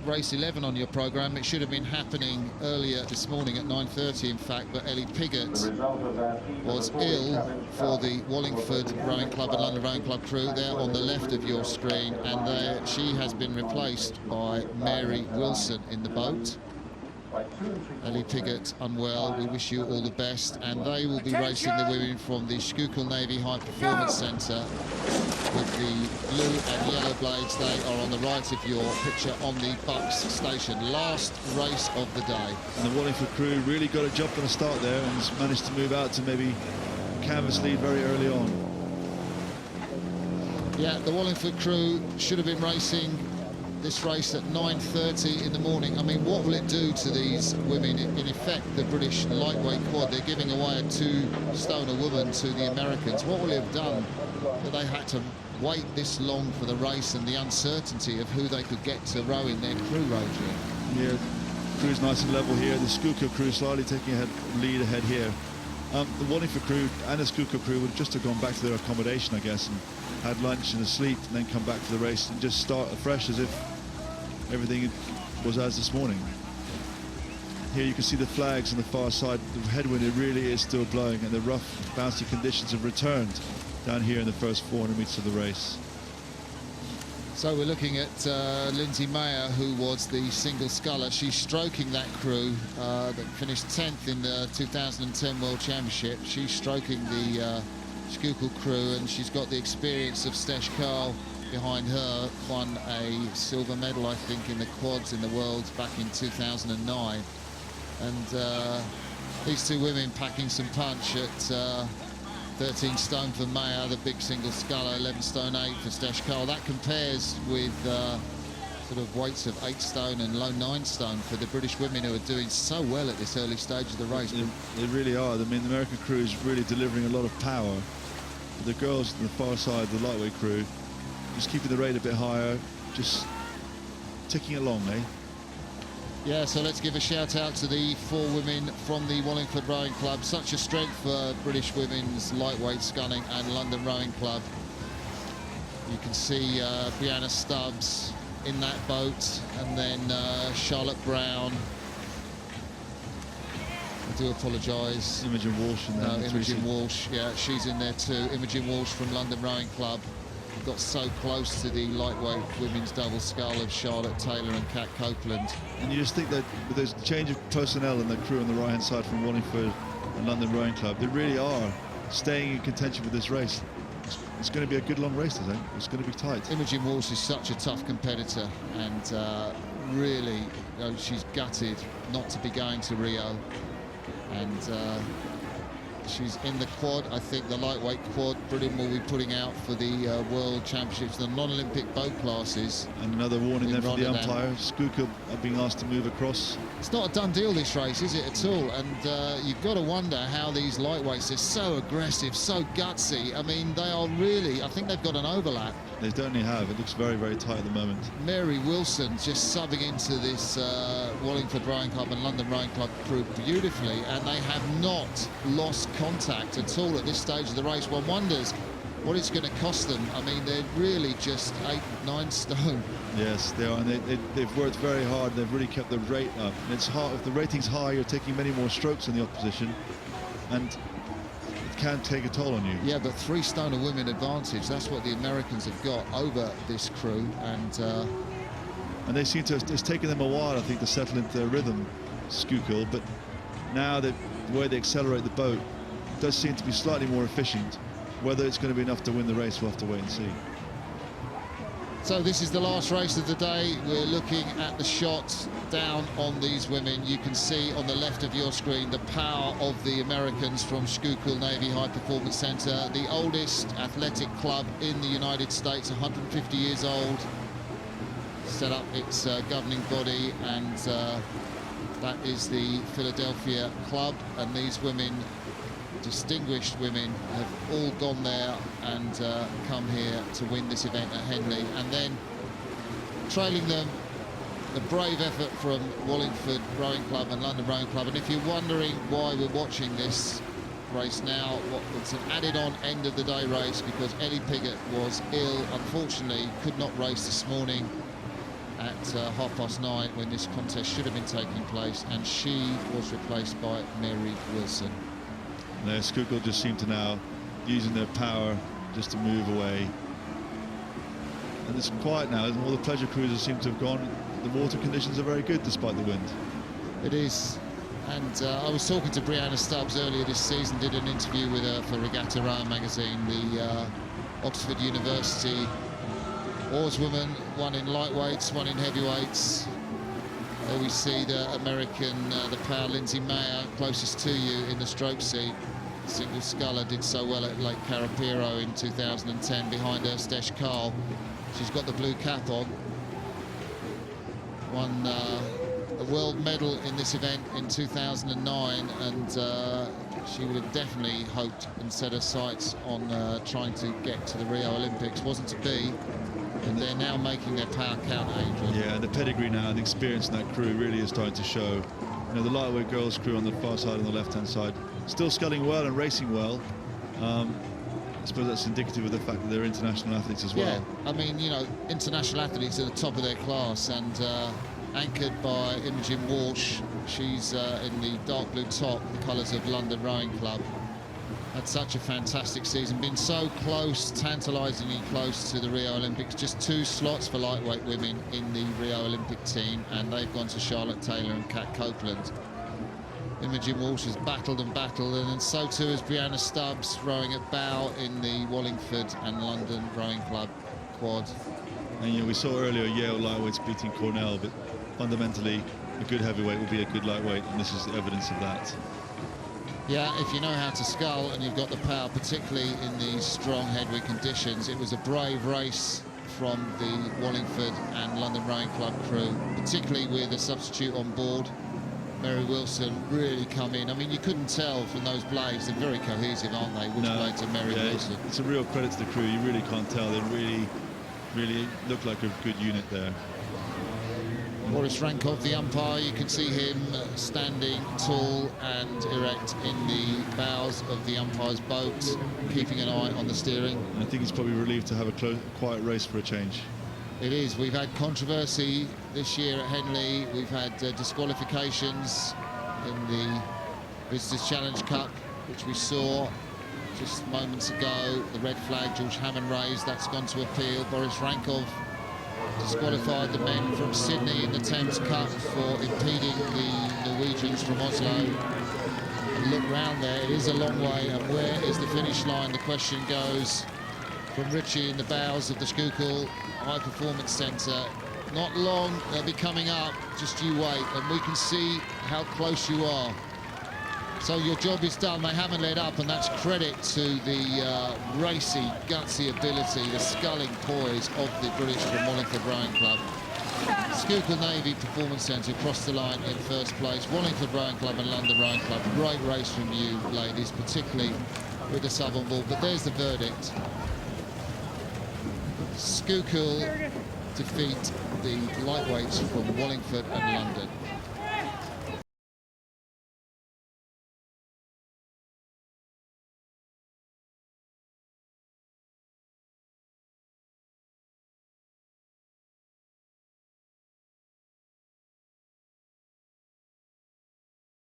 race 11 on your programme. It should have been happening earlier this morning at 9:30, in fact, but Ellie Piggott was ill for the Wallingford Rowing Club and London Rowing Club crew. There on the left of your screen, and there she has been replaced by Mary Wilson in the boat. Ellie Piggott unwell, we wish you all the best, and they will be racing the women from the Schuylkill Navy High Performance Centre with the blue and yellow blades. They are on the right of your picture on the Bucks station. Last race of the day. And the Wallingford crew really got a jump on the start there and managed to move out to maybe canvas lead very early on. Yeah, the Wallingford crew should have been racing this race at 9:30 in the morning. I mean, what will it do to these women? In effect, the British lightweight quad, they're giving away a 2-stoner woman to the Americans. What will it have done that they had to wait this long for the race and the uncertainty of who they could get to row in their crew regime? Yeah, crew's nice and level here. The Schuylkill crew slightly taking lead ahead here. The Wallingford crew and the Schuylkill crew would just have gone back to their accommodation, I guess, and had lunch and a sleep, and then come back to the race and just start afresh as if everything was as this morning. Here you can see the flags on the far side. The headwind, it really is still blowing, and the rough, bouncy conditions have returned down here in the first 400 metres of the race. So we're looking at Lindsay Mayer, who was the single sculler. She's stroking that crew that finished 10th in the 2010 World Championship. She's stroking the Schuylkill crew, and she's got the experience of Stesh Carl behind her. Won a silver medal, I think, in the quads in the Worlds back in 2009. And these two women packing some punch at 13 stone for Mayer, the big single sculler, 11 stone 8 for Stesh Carl. That compares with sort of weights of 8 stone and low 9 stone for the British women, who are doing so well at this early stage of the race. They really are. I mean, the American crew is really delivering a lot of power. The girls on the far side, the lightweight crew, just keeping the rate a bit higher, just ticking along, eh? Yeah, so let's give a shout out to the 4 women from the Wallingford Rowing Club. Such a strength for British women's lightweight sculling and London Rowing Club. You can see Brianna Stubbs in that boat, and then Charlotte Brown. I do apologise. Imogen Walsh in there. No, Imogen Walsh, yeah, she's in there too. Imogen Walsh from London Rowing Club. Got so close to the lightweight women's double scull of Charlotte Taylor and Kat Copeland. And you just think that with this change of personnel in the crew on the right-hand side from Wallingford and London Rowing Club, they really are staying in contention with this race. It's going to be a good long race, I think. It's going to be tight. Imogen Walsh is such a tough competitor, and really, you know, she's gutted not to be going to Rio. And she's in the quad. I think the lightweight quad Britain will be putting out for the World Championships, the non-Olympic boat classes. And another warning there for the umpire. Schuylkill are being asked to move across. It's not a done deal, this race, is it, at all? And you've got to wonder how these lightweights are so aggressive, so gutsy. I mean, they are really, I think they've got an overlap. They certainly have. It looks very, very tight at the moment. Mary Wilson just subbing into this Wallingford Rowing Club and London Rowing Club crew beautifully, and they have not lost contact at all at this stage of the race. One wonders what it's going to cost them. I mean, they're really just 8, 9 stone. Yes, they are, and they've worked very hard. They've really kept the rate up. And it's hard. If the rating's high, you're taking many more strokes in the opposition, and it can take a toll on you. Yeah, but 3 stone of women advantage. That's what the Americans have got over this crew, and they seem to. It's taken them a while, I think, to settle into their rhythm, Schuylkill. But now the way they accelerate the boat does seem to be slightly more efficient. Whether it's going to be enough to win the race, we'll have to wait and see. So this is the last race of the day. We're looking at the shots down on these women. You can see on the left of your screen the power of the Americans from Schuylkill Navy High Performance Centre, the oldest athletic club in the United States, 150 years old. Set up its governing body, and that is the Philadelphia Club. And these women, distinguished women, have all gone there and come here to win this event at Henley. And then trailing them, a brave effort from Wallingford Rowing Club and London Rowing Club. And if you're wondering why we're watching this race now, it's an added on end of the day race because Ellie Piggott was ill, unfortunately could not race this morning at 9:30 when this contest should have been taking place, and she was replaced by Mary Wilson. No, Schuylkill just seem to now using their power just to move away. And it's quiet now, and all the pleasure cruisers seem to have gone. The water conditions are very good despite the wind. It is. And I was talking to Brianna Stubbs earlier this season, did an interview with her for Regatta Row magazine, the Oxford University oarswoman, one in lightweights, one in heavyweights. There we see the American, the power Lindsay Mayer, closest to you in the stroke seat. Single sculler, did so well at Lake Carapiro in 2010 behind her, Stesh Carl. She's got the blue cap on. Won a world medal in this event in 2009, and she would have definitely hoped and set her sights on trying to get to the Rio Olympics. Wasn't to be, and they're now making their power count, Adrian. Yeah, and the pedigree now and the experience in that crew really is starting to show. You know, the lightweight girls crew on the far side, on the left-hand side, still sculling well and racing well. I suppose that's indicative of the fact that they're international athletes as well. Yeah, I mean, you know, international athletes at the top of their class, and anchored by Imogen Walsh. She's in the dark blue top, the colours of London Rowing Club. Had such a fantastic season, been so close, tantalisingly close to the Rio Olympics. Just 2 slots for lightweight women in the Rio Olympic team, and they've gone to Charlotte Taylor and Kat Copeland. Imogen Walsh has battled and battled, and so too has Brianna Stubbs, rowing at bow in the Wallingford and London Rowing Club quad. And you know, we saw earlier Yale lightweights beating Cornell, but fundamentally a good heavyweight will be a good lightweight, and this is evidence of that. Yeah, if you know how to scull and you've got the power, particularly in these strong headwind conditions. It was a brave race from the Wallingford and London Rowing Club crew, particularly with a substitute on board. Mary Wilson really come in. I mean, you couldn't tell from those blades. They're very cohesive, aren't they? Which blades are Mary Wilson? It's a real credit to the crew. You really can't tell. They really look like a good unit there. Boris Rankov, the umpire, you can see him standing tall and erect in the bows of the umpire's boat, keeping an eye on the steering. And I think he's probably relieved to have a quiet race for a change. It is. We've had controversy this year at Henley. We've had disqualifications in the Visitors Challenge Cup, which we saw just moments ago. The red flag George Hammond raised, that's gone to appeal. Boris Rankov disqualified the men from Sydney in the Thames Cup for impeding the Norwegians from Oslo. And look round there, it is a long way, and where is the finish line? The question goes from Richie in the bows of the Schuylkill High Performance Centre. Not long, they'll be coming up, just you wait, and we can see how close you are. So your job is done. They haven't let up, and that's credit to the racy, gutsy ability, the sculling poise of the British from Wallingford Rowing Club. Schuylkill Navy Performance Centre crossed the line in first place. Wallingford Rowing Club and London Rowing Club. Great race from you, ladies, particularly with the sub on board. But there's the verdict. Schuylkill defeat the lightweights from Wallingford and London.